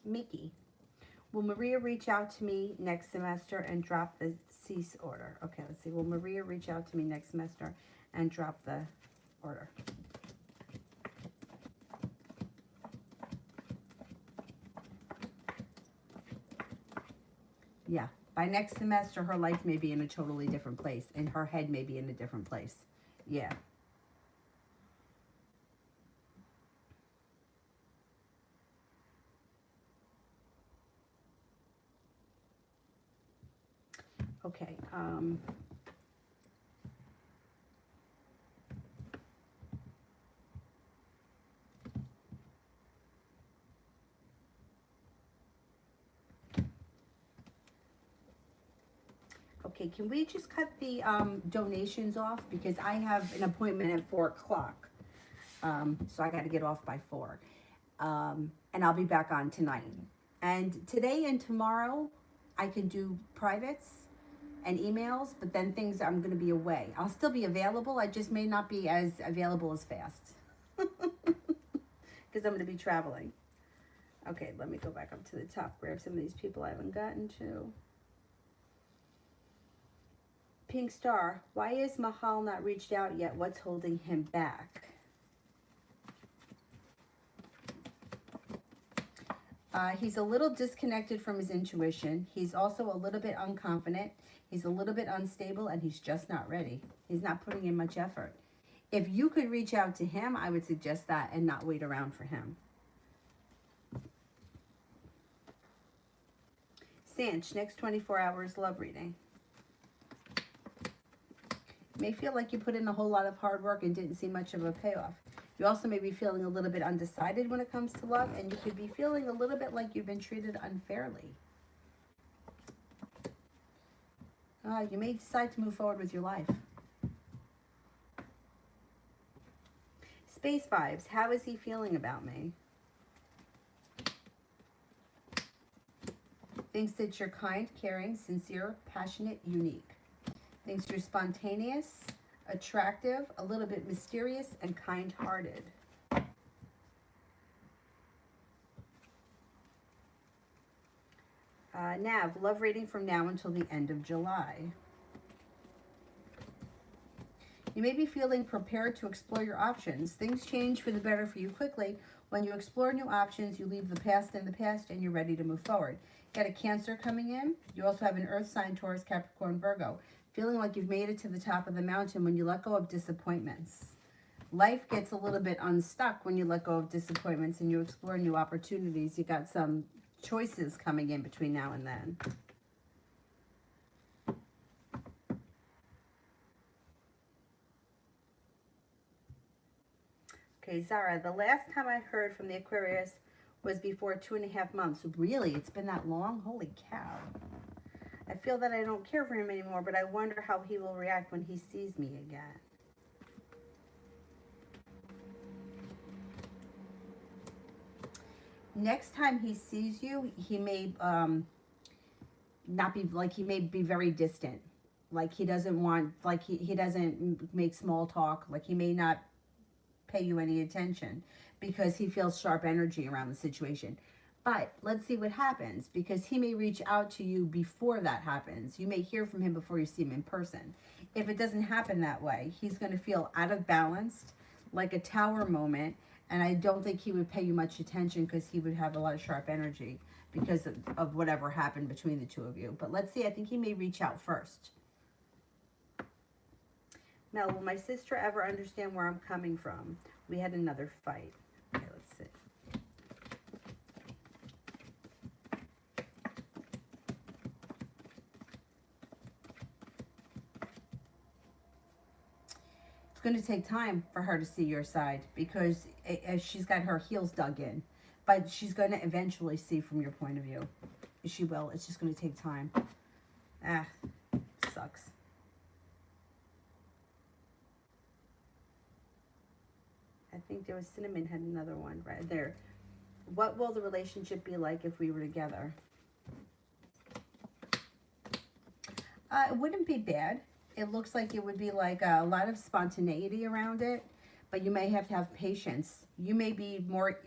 Mickey. Will Maria reach out to me next semester and drop the cease order? Okay, let's see. Will Maria reach out to me next semester and drop the order? Yeah. By next semester, her life may be in a totally different place. And her head may be in a different place. Yeah. Okay. Okay, can we just cut the donations off? Because I have an appointment at 4 o'clock. So I got to get off by 4. And I'll be back on tonight. And today and tomorrow, I can do privates and emails, but then things I'm going to be away. I'll still be available. I just may not be as available as fast. Because I'm going to be traveling. Okay, let me go back up to the top. Grab some of these people I haven't gotten to. Pink Star, why is Mahal not reached out yet? What's holding him back? He's a little disconnected from his intuition. He's also a little bit unconfident. He's a little bit unstable, and he's just not ready. He's not putting in much effort. If you could reach out to him, I would suggest that and not wait around for him. Sanch, next 24 hours love reading. You may feel like you put in a whole lot of hard work and didn't see much of a payoff. You also may be feeling a little bit undecided when it comes to love, and you could be feeling a little bit like you've been treated unfairly. You may decide to move forward with your life. Space Vibes, how is he feeling about me? Thinks that you're kind, caring, sincere, passionate, unique. Thinks you're spontaneous, attractive, a little bit mysterious, and kind-hearted. Nav, love reading from now until the end of July. You may be feeling prepared to explore your options. Things change for the better for you quickly. When you explore new options, you leave the past in the past and you're ready to move forward. You got a Cancer coming in. You also have an Earth sign, Taurus, Capricorn, Virgo. Feeling like you've made it to the top of the mountain when you let go of disappointments. Life gets a little bit unstuck when you let go of disappointments and you explore new opportunities. You got some choices coming in between now and then. Okay, Zara, the last time I heard from the Aquarius was before 2.5 months. Really? It's been that long? Holy cow. I feel that I don't care for him anymore, but I wonder how he will react when he sees me again. Next time he sees you, he may not be, like, he may be very distant. Like he doesn't want, like he doesn't make small talk. Like he may not pay you any attention because he feels sharp energy around the situation. But let's see what happens, because he may reach out to you before that happens. You may hear from him before you see him in person. If it doesn't happen that way, he's going to feel out of balance, like a tower moment, and I don't think he would pay you much attention because he would have a lot of sharp energy because of whatever happened between the two of you. But let's see, I think he may reach out first. Mel, will my sister ever understand where I'm coming from? We had another fight. Okay, let's see. It's going to take time for her to see your side because she's got her heels dug in. But she's going to eventually see from your point of view. She will. It's just going to take time. Ah, sucks. I think there was Cinnamon had another one right there. What will the relationship be like if we were together? It wouldn't be bad. It looks like it would be like a lot of spontaneity around it, but you may have to have patience. You may be more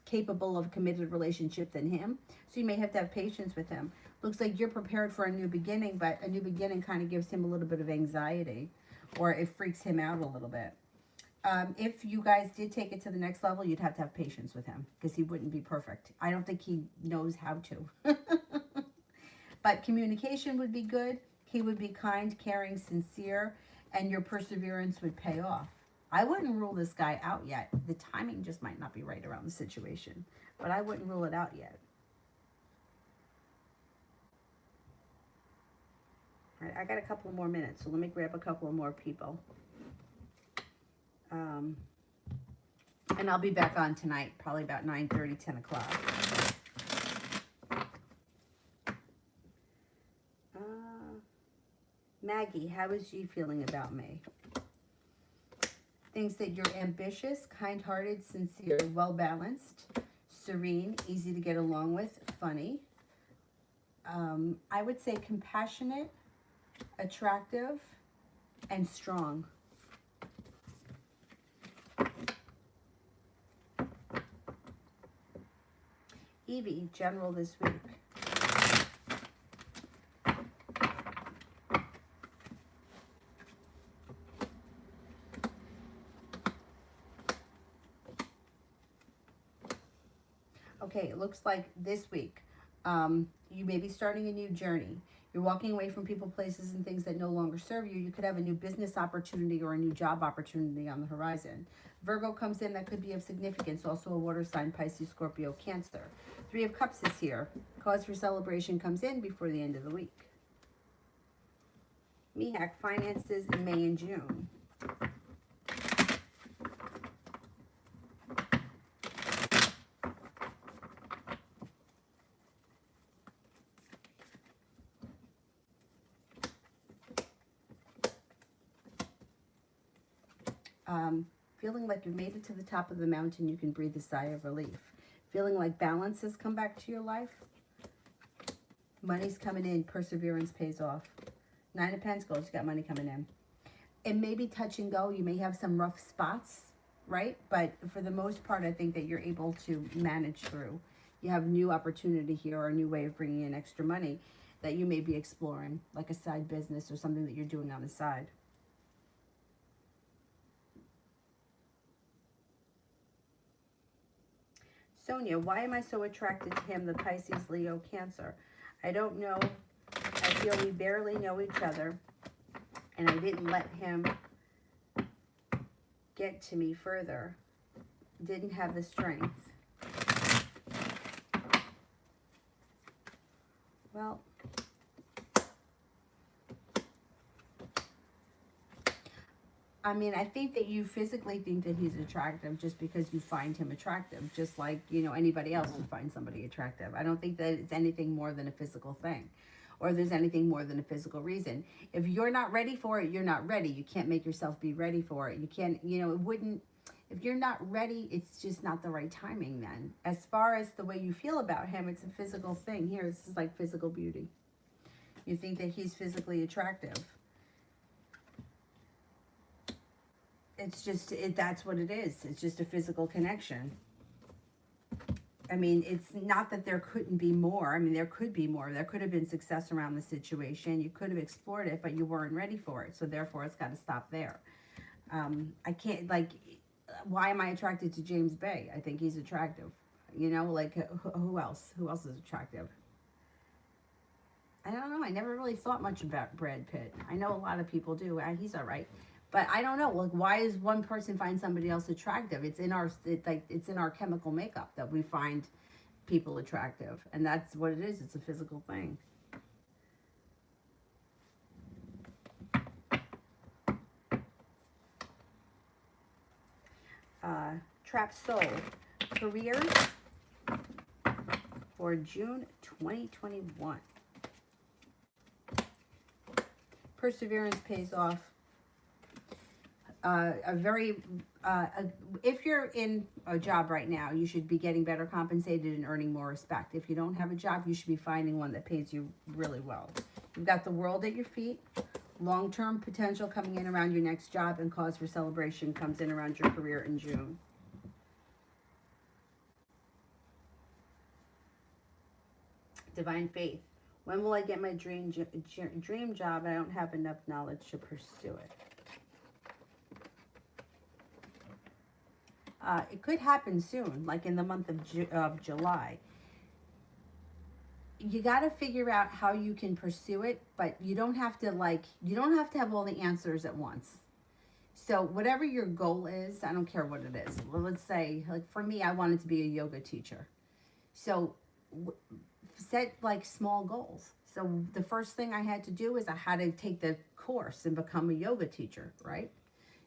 capable of a committed relationship than him, so you may have to have patience with him. Looks like you're prepared for a new beginning, but a new beginning kind of gives him a little bit of anxiety, or it freaks him out a little bit. If you guys did take it to the next level, you'd have to have patience with him because he wouldn't be perfect. I don't think he knows how to. But communication would be good. He would be kind, caring, sincere, and your perseverance would pay off. I wouldn't rule this guy out yet. The timing just might not be right around the situation, but I wouldn't rule it out yet. All right, I got a couple more minutes, so let me grab a couple of more people. And I'll be back on tonight, probably about 9:30, 10 o'clock. Maggie, how is G feeling about me? Thinks that you're ambitious, kind-hearted, sincere, well-balanced, serene, easy to get along with, funny. I would say compassionate, attractive, and strong. Evie, general this week. Okay, it looks like this week you may be starting a new journey. You're walking away from people, places, and things that no longer serve you. You could have a new business opportunity or a new job opportunity on the horizon. Virgo comes in, that could be of significance. Also a water sign, Pisces, Scorpio, Cancer. Three of Cups is here. Cause for celebration comes in before the end of the week. Mihak, finances in May and June. Feeling like you've made it to the top of the mountain, you can breathe a sigh of relief. Feeling like balance has come back to your life. Money's coming in, perseverance pays off. 9 of Pentacles, you got money coming in. It may be touch and go. You may have some rough spots, right? But for the most part, I think that you're able to manage through. You have new opportunity here or a new way of bringing in extra money that you may be exploring, like a side business or something that you're doing on the side. Sonia, why am I so attracted to him, the Pisces, Leo, Cancer? I don't know. I feel we barely know each other, and I didn't let him get to me further. Didn't have the strength. Well, I mean, I think that you physically think that he's attractive just because you find him attractive, just like, you know, anybody else would find somebody attractive. I don't think that it's anything more than a physical thing, or there's anything more than a physical reason. If you're not ready for it, you're not ready. You can't make yourself be ready for it. You can't, you know, it wouldn't, if you're not ready, it's just not the right timing then. As far as the way you feel about him, it's a physical thing. Here, this is like physical beauty. You think that he's physically attractive. It's just, that's what it is. It's just a physical connection. I mean, it's not that there couldn't be more. I mean, there could be more. There could have been success around the situation. You could have explored it, but you weren't ready for it. So therefore, it's got to stop there. I can't, like, why am I attracted to James Bay? I think he's attractive. You know, like, who else? Who else is attractive? I don't know. I never really thought much about Brad Pitt. I know a lot of people do. He's all right. But I don't know, like, why is one person find somebody else attractive? It's in our, it's in our chemical makeup that we find people attractive, and that's what it is. It's a physical thing. Trap Soul, career for June 2021. Perseverance pays off. If you're in a job right now, you should be getting better compensated and earning more respect. If you don't have a job, you should be finding one that pays you really well. You've got the world at your feet. Long-term potential coming in around your next job, and cause for celebration comes in around your career in June. Divine faith. When will I get my dream job? I don't have enough knowledge to pursue it. It could happen soon, like in the month of July. You got to figure out how you can pursue it, but you don't have to have all the answers at once. So whatever your goal is, I don't care what it is. Well, let's say, like for me, I wanted to be a yoga teacher. So set like small goals. So the first thing I had to do is I had to take the course and become a yoga teacher, right?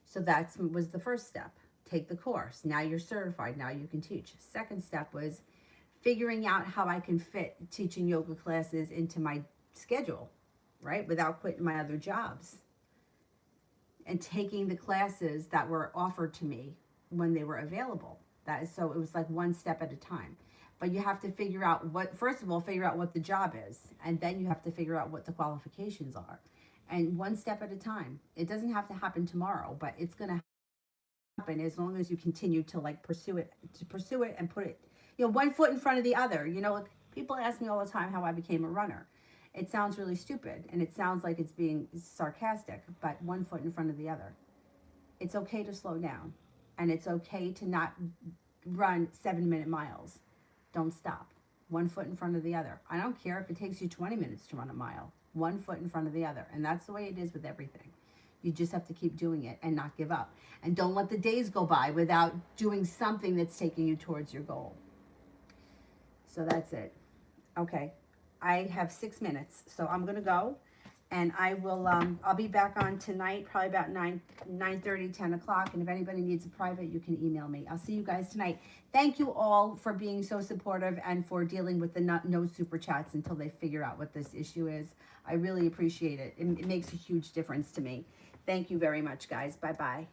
So that was the first step. Take the course. Now you're certified. Now you can teach. Second step was figuring out how I can fit teaching yoga classes into my schedule, right? Without quitting my other jobs. And taking the classes that were offered to me when they were available. So it was like one step at a time. But you have to figure out first of all, figure out what the job is. And then you have to figure out what the qualifications are. And one step at a time. It doesn't have to happen tomorrow, but it's going to happen as long as you continue to pursue it and put it, one foot in front of the other. Like people ask me all the time how I became a runner. It sounds really stupid and it sounds like it's being sarcastic, but one foot in front of the other. It's okay to slow down, and it's okay to not run 7-minute miles. Don't stop. One foot in front of the other. I don't care if it takes you 20 minutes to run a mile. One foot in front of the other. And that's the way it is with everything. You just have to keep doing it and not give up. And don't let the days go by without doing something that's taking you towards your goal. So that's it. Okay. I have 6 minutes, so I'm going to go. And I will, I'll be back on tonight, probably about 9:30, 10 o'clock. And if anybody needs a private, you can email me. I'll see you guys tonight. Thank you all for being so supportive and for dealing with the no super chats until they figure out what this issue is. I really appreciate it. It makes a huge difference to me. Thank you very much, guys. Bye-bye.